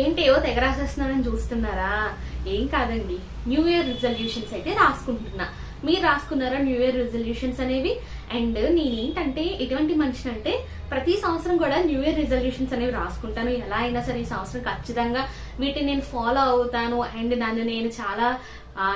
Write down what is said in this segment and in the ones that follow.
ఏంటేవో తెగ రాసేస్తున్నానని చూస్తున్నారా? ఏం కాదండి, న్యూ ఇయర్ రిజల్యూషన్స్ అయితే రాసుకుంటున్నా. మీరు రాసుకున్నారా న్యూ ఇయర్ రిజల్యూషన్స్ అనేవి? అండ్ నేనేంటంటే ఎటువంటి మనిషిని అంటే ప్రతి సంవత్సరం కూడా న్యూ ఇయర్ రిజల్యూషన్స్ అనేవి రాసుకుంటాను. ఎలా అయినా సరే ఈ సంవత్సరం ఖచ్చితంగా వీటిని నేను ఫాలో అవుతాను అండ్ నన్ను నేను చాలా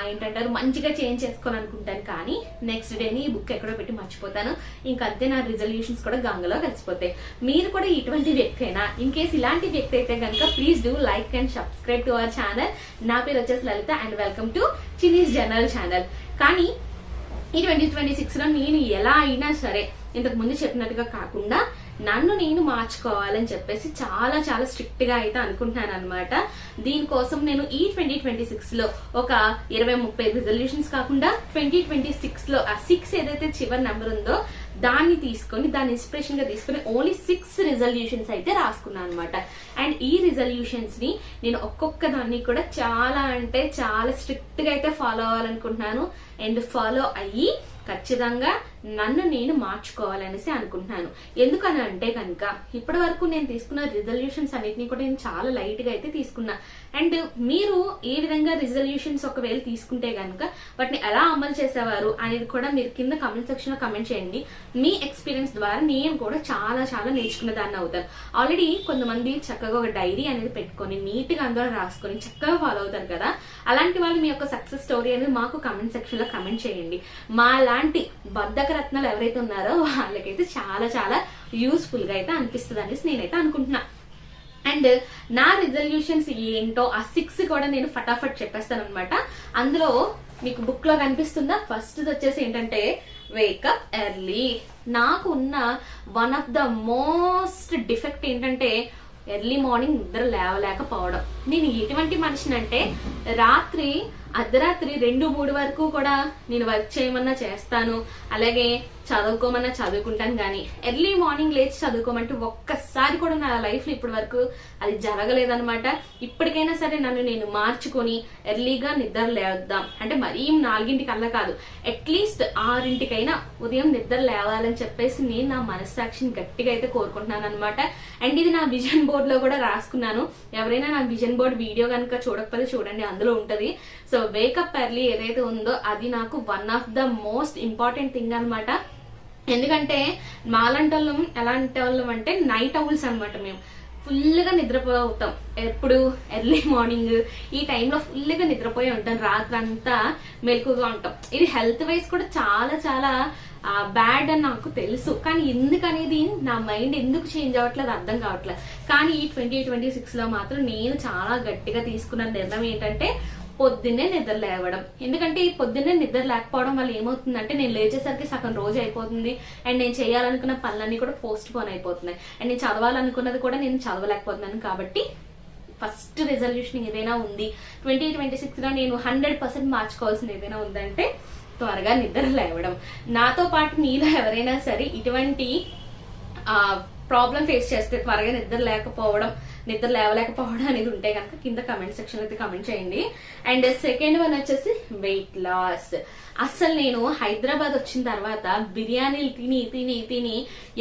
ఏంటంటారు మంచిగా చేంజ్ చేసుకోవాలనుకుంటాను. కానీ నెక్స్ట్ డేని ఈ బుక్ ఎక్కడో పెట్టి మర్చిపోతాను. ఇంకంతే నా రిజల్యూషన్స్ కూడా గంగలో కలిసిపోతాయి. మీరు కూడా ఇటువంటి వ్యక్తి అయినా, ఇన్ కేస్ ఇలాంటి వ్యక్తి అయితే కనుక please do like and subscribe to our channel. నా పేరు వచ్చేసి Lalitha and welcome to Chinnis general channel. కానీ ఈ 2026 లో నేను ఎలా అయినా సరే ఇంతకు ముందు చెప్పినట్టుగా కాకుండా నన్ను నేను మార్చుకోవాలని చెప్పేసి చాలా చాలా స్ట్రిక్ట్ గా అయితే అనుకుంటున్నాను అనమాట. దీనికోసం నేను ఈ 2026 లో ఒక 20-30 రిజల్యూషన్స్ కాకుండా 2026 లో ఆ 6 ఏదైతే చివరి నెంబర్ ఉందో దాన్ని తీసుకొని దాన్ని ఇన్స్పిరేషన్ గా తీసుకొని ఓన్లీ 6 రిజల్యూషన్స్ అయితే రాసుకున్నాను అనమాట. అండ్ ఈ రిజల్యూషన్స్ ని నేను ఒక్కొక్క దాన్ని కూడా చాలా అంటే చాలా స్ట్రిక్ట్ గా అయితే ఫాలో అవ్వాలనుకుంటున్నాను. అండ్ ఫాలో అయ్యి ఖచ్చితంగా నన్ను నేను మార్చుకోవాలనేసి అనుకుంటున్నాను. ఎందుకని అంటే కనుక ఇప్పటి వరకు నేను తీసుకున్న రిజల్యూషన్స్ అన్నిటినీ కూడా నేను చాలా లైట్ గా అయితే తీసుకున్నా. అండ్ మీరు ఏ విధంగా రిజల్యూషన్స్ ఒకవేళ తీసుకుంటే కనుక వాటిని ఎలా అమలు చేసేవారు అనేది కూడా మీరు కింద కమెంట్ సెక్షన్ లో కమెంట్ చేయండి. మీ ఎక్స్పీరియన్స్ ద్వారా నేను కూడా చాలా చాలా నేర్చుకున్న దాన్ని అవుతాను. ఆల్రెడీ కొంతమంది చక్కగా ఒక డైరీ అనేది పెట్టుకొని నీట్ గా అందరూ రాసుకొని చక్కగా ఫాలో అవుతారు కదా. అలాంటి వాళ్ళు మీ యొక్క సక్సెస్ స్టోరీ అనేది మాకు కమెంట్ సెక్షన్ లో కమెంట్ చేయండి. మా లాంటి బద్దక రత్నాలు ఎవరైతే ఉన్నారో వాళ్ళకైతే చాలా చాలా యూస్ఫుల్ గా అయితే అనిపిస్తుంది అనేసి నేనైతే అనుకుంటున్నా. అండ్ నా రిజల్యూషన్స్ ఏంటో ఆ 6 కూడా నేను ఫటాఫట్ చెప్పేస్తాను అనమాట. అందులో మీకు బుక్ లో కనిపిస్తుందా? ఫస్ట్ వచ్చేసి ఏంటంటే వేకప్ ఎర్లీ. నాకు ఉన్న one of the most defect ఏంటంటే ఎర్లీ మార్నింగ్ నిద్ర లేవలేకపోవడం. నేను ఎటువంటి మనిషిని అంటే రాత్రి అర్ధరాత్రి 2-3 వరకు కూడా నేను వర్క్ చేయమన్నా చేస్తాను, అలాగే చదువుకోమన్నా చదువుకుంటాను. కానీ ఎర్లీ మార్నింగ్ లేచి చదువుకోమంటే ఒక్కసారి కూడా నా లైఫ్ లో ఇప్పటి వరకు అది జరగలేదనమాట. ఇప్పటికైనా సరే నన్ను నేను మార్చుకొని ఎర్లీగా నిద్ర లేద్దాం అంటే మరీ 4 కాదు, అట్లీస్ట్ 6 ఉదయం నిద్ర లేవాలని చెప్పేసి నేను నా మనస్సాక్షిని గట్టిగా అయితే కోరుకుంటున్నాను అనమాట. అండ్ ఇది నా విజన్ బోర్డ్ లో కూడా రాసుకున్నాను. ఎవరైనా నా విజన్ బోర్డ్ వీడియో కనుక చూడకపోతే చూడండి, అందులో ఉంటది. సో వేకప్ ఎర్లీ ఏదైతే ఉందో అది నాకు one of the most important thing అనమాట. ఎందుకంటే మాలాంటి వాళ్ళం ఎలాంటి వాళ్ళం అంటే నైట్ ఔల్స్ అనమాట. మేము ఫుల్ గా నిద్రపోతాం. ఎప్పుడు ఎర్లీ మార్నింగ్ ఈ టైంలో ఫుల్ గా నిద్రపోయి ఉంటాం, రాత్రి అంతా మెలకుగా ఉంటాం. ఇది హెల్త్ వైజ్ కూడా చాలా చాలా బ్యాడ్ అని నాకు తెలుసు. కానీ ఎందుకనేది నా మైండ్ ఎందుకు చేంజ్ అవ్వట్లేదు అర్థం కావట్లేదు. కానీ ఈ 2026 లో మాత్రం నేను చాలా గట్టిగా తీసుకున్న నిర్ణయం ఏంటంటే పొద్దున్నే నిద్ర లేవడం. ఎందుకంటే ఈ పొద్దున్నే నిద్ర లేకపోవడం వల్ల ఏమవుతుందంటే నేను లేచేసరికి సగం రోజు అయిపోతుంది అండ్ నేను చేయాలనుకున్న పనులన్నీ కూడా పోస్ట్ పోన్ అయిపోతున్నాయి అండ్ నేను చదవాలనుకున్నది కూడా నేను చదవలేకపోతున్నాను. కాబట్టి ఫస్ట్ రిజల్యూషన్ ఏదైనా ఉంది 2026 లో నేను 100% మార్చుకోవాల్సింది ఏదైనా ఉందంటే త్వరగా నిద్ర లేవడం. నాతో పాటు మీలో ఎవరైనా సరే ఇటువంటి ప్రాబ్లం ఫేస్ చేస్తే త్వరగా నిద్ర లేవలేకపోవడం అనేది ఉంటే కనుక కింద కమెంట్ సెక్షన్ అయితే కమెంట్ చేయండి. అండ్ సెకండ్ వన్ వచ్చేసి వెయిట్ లాస్. అసలు నేను హైదరాబాద్ వచ్చిన తర్వాత బిర్యానీలు తిని తిని తిని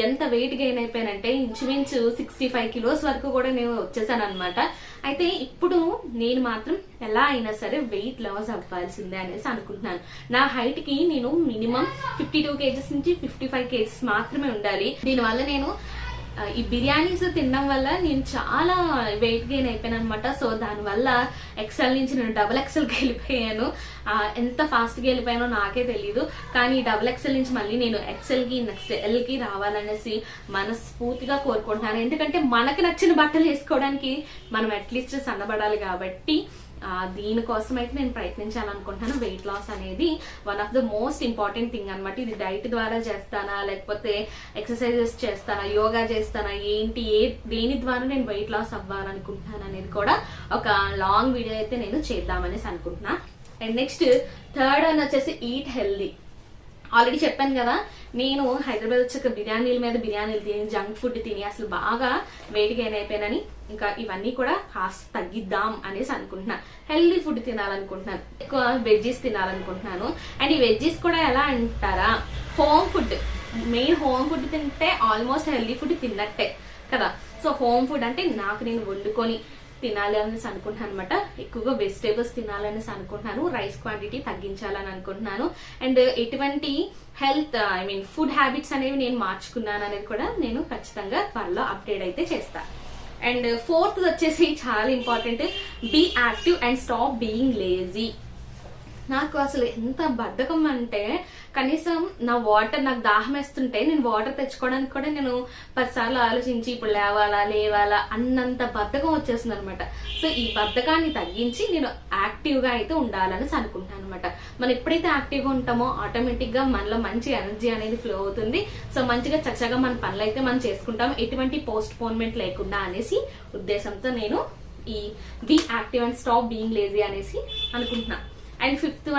ఎంత వెయిట్ గెయిన్ అయిపోయానంటే ఇంచుమించు 65 కిలోస్ వరకు కూడా నేను వచ్చేసాను అనమాట. అయితే ఇప్పుడు నేను మాత్రం ఎలా అయినా సరే వెయిట్ లాస్ అవ్వాల్సిందే అనేసి అనుకుంటున్నాను. నా హైట్ కి నేను మినిమం 52 కేజెస్ నుంచి 55 కేజెస్ మాత్రమే ఉండాలి. దీనివల్ల నేను ఈ బిర్యానీస్ తినడం వల్ల నేను చాలా వెయిట్ గెయిన్ అయిపోయాను అనమాట. సో దానివల్ల XL నుంచి నేను XXL కి వెళ్ళిపోయాను. ఎంత ఫాస్ట్ గా వెళ్ళిపోయానో నాకే తెలియదు. కానీ XXL నుంచి మళ్ళీ నేను XL కి నెక్స్ట్ L కి రావాలనేసి మనస్ఫూర్తిగా కోరుకుంటున్నాను. ఎందుకంటే మనకు నచ్చిన బట్టలు వేసుకోవడానికి మనం అట్లీస్ట్ సన్నబడాలి. కాబట్టి దీనికోసం అయితే నేను ప్రయత్నించాలనుకుంటున్నాను. వెయిట్ లాస్ అనేది one of the most important thing అనమాట. ఇది డైట్ ద్వారా చేస్తానా లేకపోతే ఎక్సర్సైజెస్ చేస్తానా యోగా చేస్తానా ఏంటి దేని ద్వారా నేను వెయిట్ లాస్ అవ్వాలనుకుంటున్నాను అనేది కూడా ఒక లాంగ్ వీడియో అయితే నేను చేద్దామనేసి అనుకుంటున్నా. అండ్ నెక్స్ట్ థర్డ్ వన్ వచ్చేసి ఈట్ హెల్దీ. ఆల్రెడీ చెప్పాను కదా, నేను హైదరాబాద్ వచ్చాక బిర్యానీలు తిని జంక్ ఫుడ్ తిని అసలు బాగా వెయిట్ గెయిన్ అయిపోయానని. ఇంకా ఇవన్నీ కూడా కాస్త తగ్గిద్దాం అనేసి అనుకుంటున్నాను. హెల్దీ ఫుడ్ తినాలనుకుంటున్నాను, ఎక్కువ వెజ్జీస్ తినాలనుకుంటున్నాను. అండ్ ఈ వెజ్జీస్ కూడా ఎలా అంటారా, home food. Main home food తింటే ఆల్మోస్ట్ హెల్దీ ఫుడ్ తిన్నట్టే కదా. సో హోమ్ ఫుడ్ అంటే నాకు నేను వండుకొని తినాలి అనేసి అనుకుంటున్నాను అనమాట. ఎక్కువగా వెజిటేబుల్స్ తినాలనేసి అనుకుంటున్నాను. రైస్ క్వాంటిటీ తగ్గించాలని అనుకుంటున్నాను. అండ్ ఎటువంటి హెల్త్ ఫుడ్ హ్యాబిట్స్ అనేవి నేను మార్చుకున్నాను అనేది కూడా నేను ఖచ్చితంగా త్వరలో అప్డేట్ అయితే చేస్తాను. అండ్ ఫోర్త్ వచ్చేసి చాలా important, be active and stop being lazy. నాకు అసలు ఎంత బద్ధకం అంటే కనీసం నాకు దాహం వేస్తుంటే నేను వాటర్ తెచ్చుకోవడానికి కూడా నేను 10 సార్లు ఆలోచించి ఇప్పుడు లేవాలా అన్నంత బద్ధకం వచ్చేస్తుంది అనమాట. సో ఈ బద్ధకాన్ని తగ్గించి నేను యాక్టివ్ గా అయితే ఉండాలని అనుకుంటున్నాను అనమాట. మనం ఎప్పుడైతే యాక్టివ్ గా ఉంటామో ఆటోమేటిక్ గా మనలో మంచి ఎనర్జీ అనేది ఫ్లో అవుతుంది. సో మంచిగా చక్కగా మన పనులు అయితే మనం చేసుకుంటాం, ఎటువంటి పోస్ట్ పోన్మెంట్ లేకుండా అనేసి ఉద్దేశంతో నేను ఈ be active and stop being lazy అనేసి అనుకుంటున్నా. అండ్ ఫిఫ్త్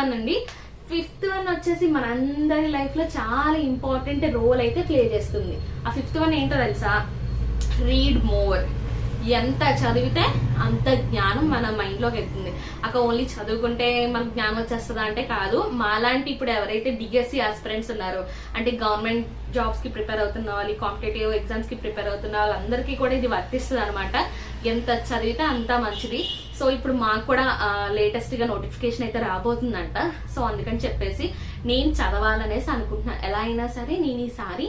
వన్ వచ్చేసి మనందరి లైఫ్ లో చాలా ఇంపార్టెంట్ రోల్ అయితే ప్లే చేస్తుంది. ఆ ఫిఫ్త్ వన్ ఏంటో తెలుసా? Read more. ఎంత చదివితే అంత జ్ఞానం మన మైండ్ లోకి వెళ్తుంది. ఓన్లీ చదువుకుంటే మనకు జ్ఞానం వచ్చేస్తుందా అంటే కాదు. మాలాంటి ఇప్పుడు ఎవరైతే డిఎస్సి ఆస్పిరెంట్స్ ఉన్నారో, అంటే గవర్నమెంట్ జాబ్స్ కి ప్రిపేర్ అవుతున్న వాళ్ళు, కాంపిటేటివ్ ఎగ్జామ్స్ కి ప్రిపేర్ అవుతున్న వాళ్ళందరికీ కూడా ఇది వర్తిస్తుంది అనమాట. ఎంత చదివితే అంత మంచిది. సో ఇప్పుడు మాకు కూడా లేటెస్ట్ గా నోటిఫికేషన్ అయితే రాబోతుందంట. సో అందుకని చెప్పేసి నేను చదవాలనేసి అనుకుంటున్నాను. ఎలా అయినా సరే నేను ఈసారి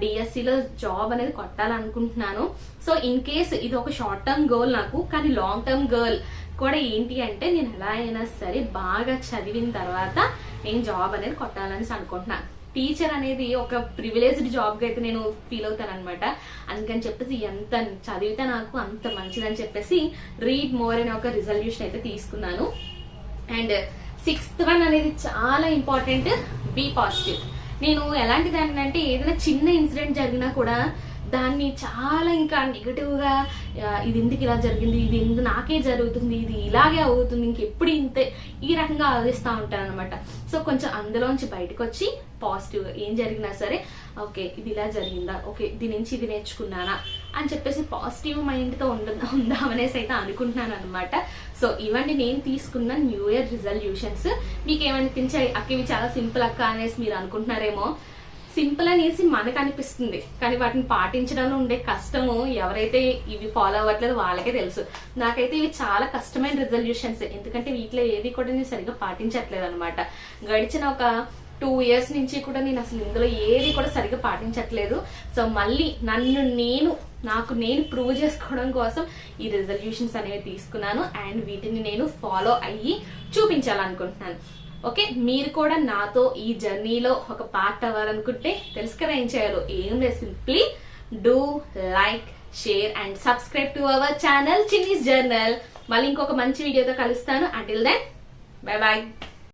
డిఎస్సిలో జాబ్ అనేది కొట్టాలనుకుంటున్నాను. సో ఇన్ కేస్ ఇది ఒక షార్ట్ టర్మ్ గోల్ నాకు, కానీ లాంగ్ టర్మ్ గోల్ కూడా ఏంటి అంటే నేను ఎలా అయినా సరే బాగా చదివిన తర్వాత నేను జాబ్ అనేది కొట్టాలనేసి అనుకుంటున్నాను. టీచర్ అనేది ఒక ప్రివిలేజ్డ్ జాబ్ గా అయితే నేను ఫీల్ అవుతాను అనమాట. అందుకని చెప్పేసి ఎంత చదివితే నాకు అంత మంచిదని చెప్పేసి రీడ్ మోర్ అనే ఒక రిజల్యూషన్ అయితే తీసుకున్నాను. అండ్ సిక్స్త్ వన్ అనేది చాలా ఇంపార్టెంట్, బీ పాజిటివ్. నేను ఎలాంటి దాన్ని అంటే ఏదైనా చిన్న ఇన్సిడెంట్ జరిగినా కూడా దాన్ని చాలా ఇంకా నెగటివ్ గా ఇది ఎందుకు ఇలా జరిగింది, ఇది ఎందుకు నాకే జరుగుతుంది, ఇది ఇలాగే అవుతుంది, ఇంకెప్పుడు ఇంతే, ఈ రకంగా ఆలోచిస్తూ ఉంటాను అనమాట. సో కొంచెం అందులోంచి బయటకు వచ్చి పాజిటివ్ ఏం జరిగినా సరే ఓకే ఇది ఇలా జరిగిందా, ఓకే దీని నుంచి ఇది నేర్చుకున్నానా అని చెప్పేసి పాజిటివ్ మైండ్ తో ఉందామనేసి అయితే అనుకుంటున్నాను అనమాట. సో ఇవన్నీ నేను తీసుకున్న న్యూ ఇయర్ రిజల్యూషన్స్. మీకు ఏమనిపించాయి? అక్క ఇవి చాలా సింపుల్ అక్క అనేసి మీరు అనుకుంటున్నారేమో. సింపుల్ అనేసి మనకు అనిపిస్తుంది, కానీ వాటిని పాటించడంలో ఉండే కష్టము ఎవరైతే ఇవి ఫాలో అవ్వట్లేదు వాళ్ళకే తెలుసు. నాకైతే ఇవి చాలా కష్టమైన రిజల్యూషన్స్, ఎందుకంటే వీటిలో ఏది కూడా నేను సరిగ్గా పాటించట్లేదు అనమాట. గడిచిన ఒక 2 years నుంచి కూడా నేను అసలు ఇందులో ఏది కూడా సరిగ్గా పాటించట్లేదు. సో మళ్ళీ నాకు నేను ప్రూవ్ చేసుకోవడం కోసం ఈ రిజల్యూషన్స్ అనేవి తీసుకున్నాను. అండ్ వీటిని నేను ఫాలో అయ్యి చూపించాలనుకుంటున్నాను. ఓకే, మీరు కూడా నాతో ఈ జర్నీలో ఒక పార్ట్ అవ్వాలనుకుంటే తెలుసు కదా ఏం చేయాలో. ఏం లేదు, simply do like, share and subscribe to our channel Chinni's journal. మళ్ళీ ఇంకొక మంచి వీడియోతో కలుస్తాను. Until then bye bye.